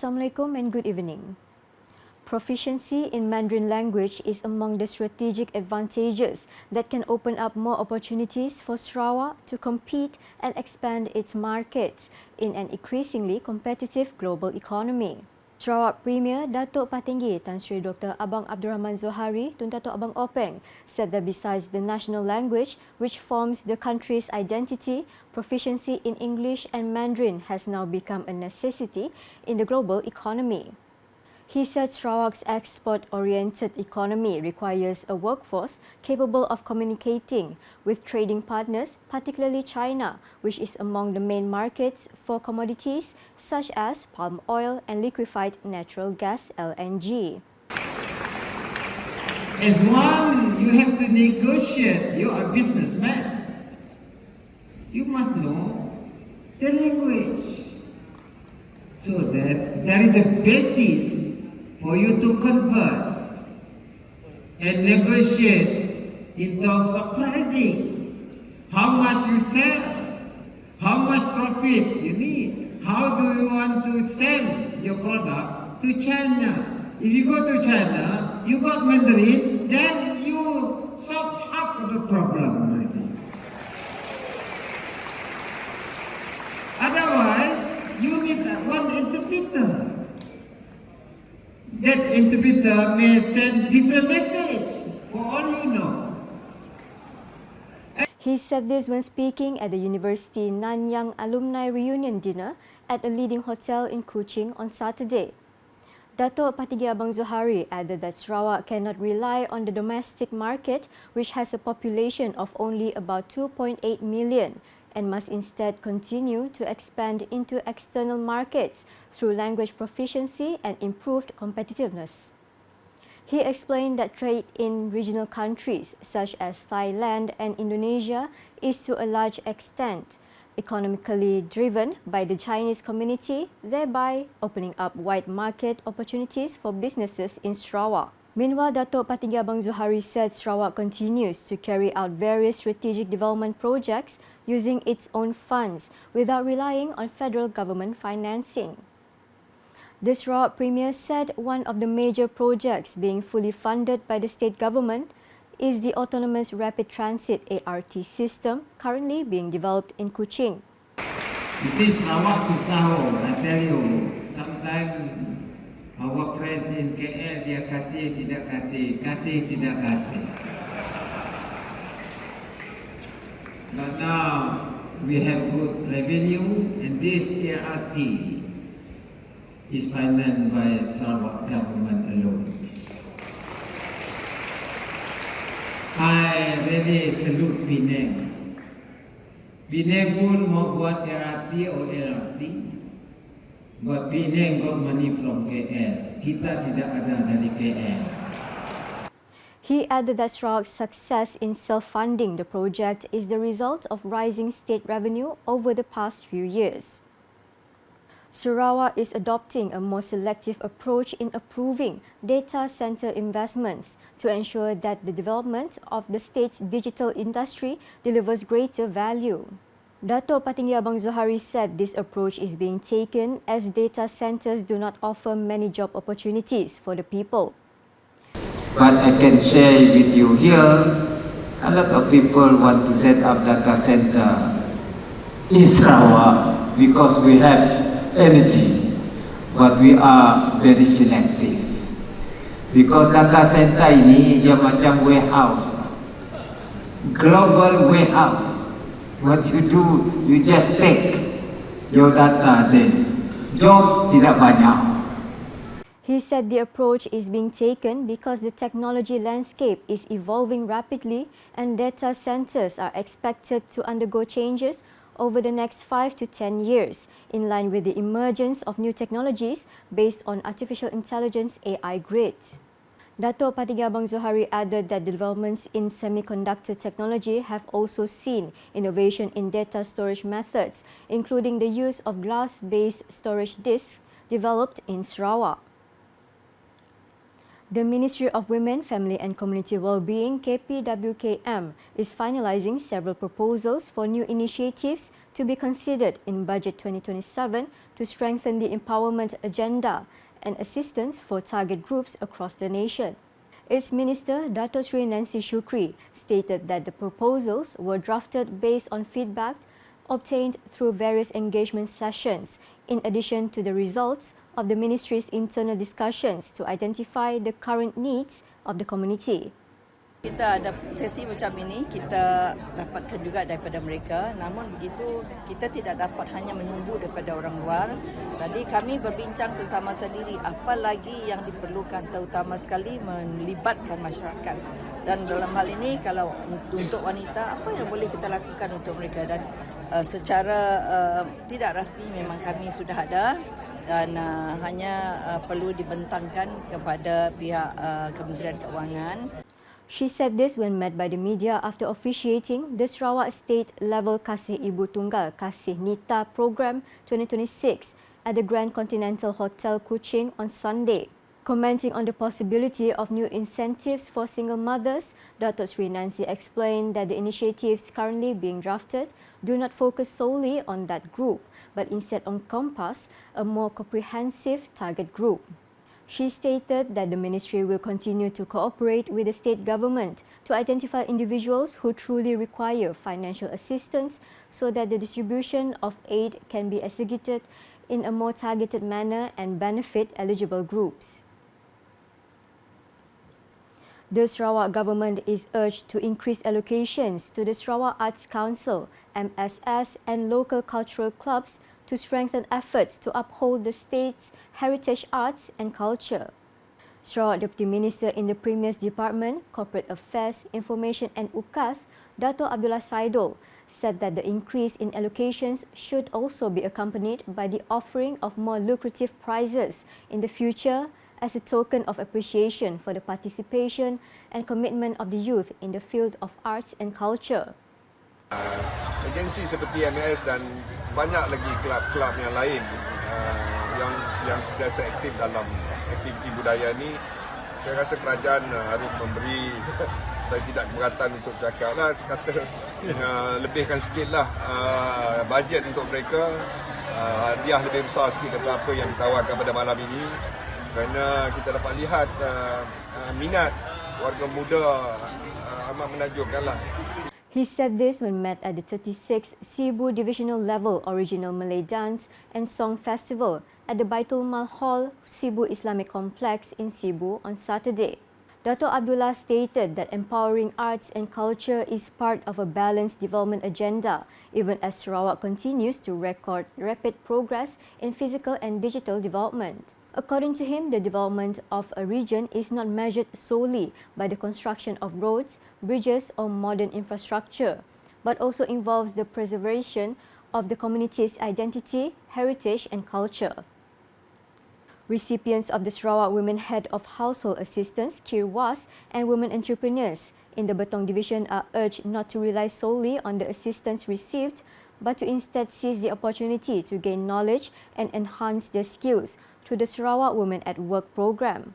Assalamualaikum and good evening. Proficiency in Mandarin language is among the strategic advantages that can open up more opportunities for Sarawak to compete and expand its markets in an increasingly competitive global economy. Sarawak Premier Datuk Patinggi Tan Sri Dr. Abang Abdul Rahman Zohari Tun Datuk Abang Openg said that besides the national language, which forms the country's identity, proficiency in English and Mandarin has now become a necessity in the global economy. He said Sarawak's export-oriented economy requires a workforce capable of communicating with trading partners, particularly China, which is among the main markets for commodities such as palm oil and liquefied natural gas (LNG). As one, you have to negotiate. You are a businessman. You must know the language so that there is a basis for you to converse and negotiate in terms of pricing. How much you sell, how much profit you need, how do you want to sell your product to China. If you go to China, you got Mandarin, then you solve half of the problem already. Otherwise, you need one interpreter. That interpreter may send different message for all you know. He said this when speaking at the University Nanyang Alumni Reunion Dinner at a leading hotel in Kuching on Saturday. Datuk Patinggi Abang Zohari added that Sarawak cannot rely on the domestic market, which has a population of only about 2.8 million, and must instead continue to expand into external markets through language proficiency and improved competitiveness. He explained that trade in regional countries such as Thailand and Indonesia is to a large extent economically driven by the Chinese community, thereby opening up wide market opportunities for businesses in Sarawak. Meanwhile, Datuk Patinggi Abang Zohari said Sarawak continues to carry out various strategic development projects using its own funds without relying on federal government financing. The Sarawak Premier said one of the major projects being fully funded by the state government is the Autonomous Rapid Transit ART system currently being developed in Kuching. It is Sarawak susah, I tell you. Sometimes our friends in KL, dia kasih, tidak kasih, kasih, tidak kasih. But now we have good revenue, and this ART is financed by Sarawak government alone. I really salute Penang. Penang pun mau buat ART or LRT, but Penang got money from KL. Kita tidak ada dari KL. He added that Sarawak's success in self-funding the project is the result of rising state revenue over the past few years. Sarawak is adopting a more selective approach in approving data center investments to ensure that the development of the state's digital industry delivers greater value. Datuk Patinggi Abang Zohari said this approach is being taken as data centers do not offer many job opportunities for the people. But I can share with you here, a lot of people want to set up data center in Sarawak because we have energy, but we are very selective. Because data center ini dia macam warehouse, global warehouse. What you do, you just take your data there. Job tidak banyak. He said the approach is being taken because the technology landscape is evolving rapidly and data centers are expected to undergo changes over the next 5 to 10 years, in line with the emergence of new technologies based on artificial intelligence AI grids. Datuk Patinggi Abang Zohari added that developments in semiconductor technology have also seen innovation in data storage methods, including the use of glass-based storage disks developed in Sarawak. The Ministry of Women, Family and Community Wellbeing (KPWKM) is finalizing several proposals for new initiatives to be considered in Budget 2027 to strengthen the empowerment agenda and assistance for target groups across the nation. Its Minister, Dato Sri Nancy Shukri, stated that the proposals were drafted based on feedback obtained through various engagement sessions, in addition to the results of the Ministry's internal discussions to identify the current needs of the community. Kita ada sesi macam ini, kita dapatkan juga daripada mereka. Namun begitu, kita tidak dapat hanya menunggu daripada orang luar. Tadi kami berbincang sesama sendiri apa lagi yang diperlukan, terutama sekali melibatkan masyarakat. Dan dalam hal ini, kalau untuk wanita, apa yang boleh kita lakukan untuk mereka. Dan secara tidak rasmi memang kami sudah ada dan hanya perlu dibentangkan kepada pihak Kementerian Keuangan. She said this when met by the media after officiating the Sarawak State Level Kasih Ibu Tunggal Kasih Nita Program 2026 at the Grand Continental Hotel Kuching on Sunday. Commenting on the possibility of new incentives for single mothers, Dato Sri Nancy explained that the initiatives currently being drafted do not focus solely on that group, but instead encompass a more comprehensive target group. She stated that the ministry will continue to cooperate with the state government to identify individuals who truly require financial assistance so that the distribution of aid can be executed in a more targeted manner and benefit eligible groups. The Sarawak government is urged to increase allocations to the Sarawak Arts Council, MSS, and local cultural clubs to strengthen efforts to uphold the state's heritage arts and culture. Sarawak Deputy Minister in the Premier's Department, Corporate Affairs, Information and UKAS, Dato Abdullah Saidul, said that the increase in allocations should also be accompanied by the offering of more lucrative prizes in the future as a token of appreciation for the participation and commitment of the youth in the field of arts and culture. Agensi seperti MS dan banyak lagi kelab-kelab yang lain yang sentiasa aktif dalam aktiviti budaya ni, saya rasa kerajaan harus memberi, saya tidak keberatan untuk cakap lah, saya kata lebihkan sikit lah bajet untuk mereka, hadiah lebih besar sikit daripada apa yang ditawarkan pada malam ini, kerana kita dapat lihat minat warga muda amat menakjubkan lah. He said this when met at the 36th Cebu Divisional Level Original Malay Dance and Song Festival at the Baitul Mal Hall, Cebu Islamic Complex in Cebu on Saturday. Dato Abdullah stated that empowering arts and culture is part of a balanced development agenda, even as Sarawak continues to record rapid progress in physical and digital development. According to him, the development of a region is not measured solely by the construction of roads, bridges or modern infrastructure, but also involves the preservation of the community's identity, heritage and culture. Recipients of the Sarawak Women Head of Household Assistance, KIRWAS, and women entrepreneurs in the Betong Division are urged not to rely solely on the assistance received, but to instead seize the opportunity to gain knowledge and enhance their skills through the Sarawak Women at Work program.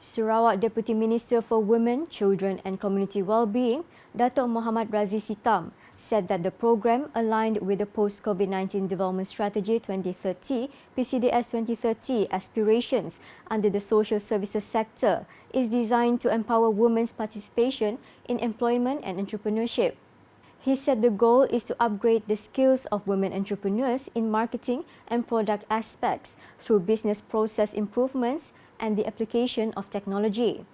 Sarawak Deputy Minister for Women, Children and Community Wellbeing, Dato Muhammad Razi Sitam, said that the program aligned with the Post-COVID-19 Development Strategy 2030, PCDS 2030 aspirations under the social services sector is designed to empower women's participation in employment and entrepreneurship. He said the goal is to upgrade the skills of women entrepreneurs in marketing and product aspects through business process improvements and the application of technology.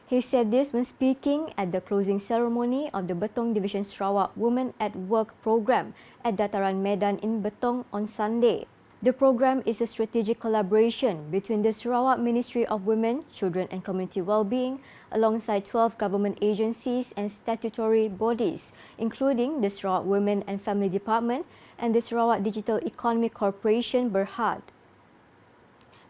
He said this when speaking at the closing ceremony of the Betong Division Sarawak Women at Work program at Dataran Medan in Betong on Sunday. The program is a strategic collaboration between the Sarawak Ministry of Women, Children and Community Wellbeing alongside 12 government agencies and statutory bodies, including the Sarawak Women and Family Department and the Sarawak Digital Economy Corporation Berhad.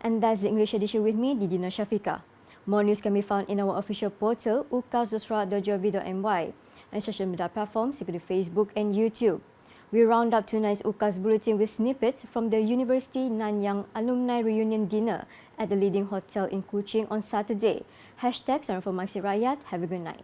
And that's the English edition with me, Didi Nursyafiqah. More news can be found in our official portal, ukas.sarawak.gov.my, and social media platforms including Facebook and YouTube. We round up tonight's UKAS Bulletin with snippets from the University Nanyang Alumni Reunion Dinner at the leading hotel in Kuching on Saturday. #Saran for Maksi Rakyat. Have a good night.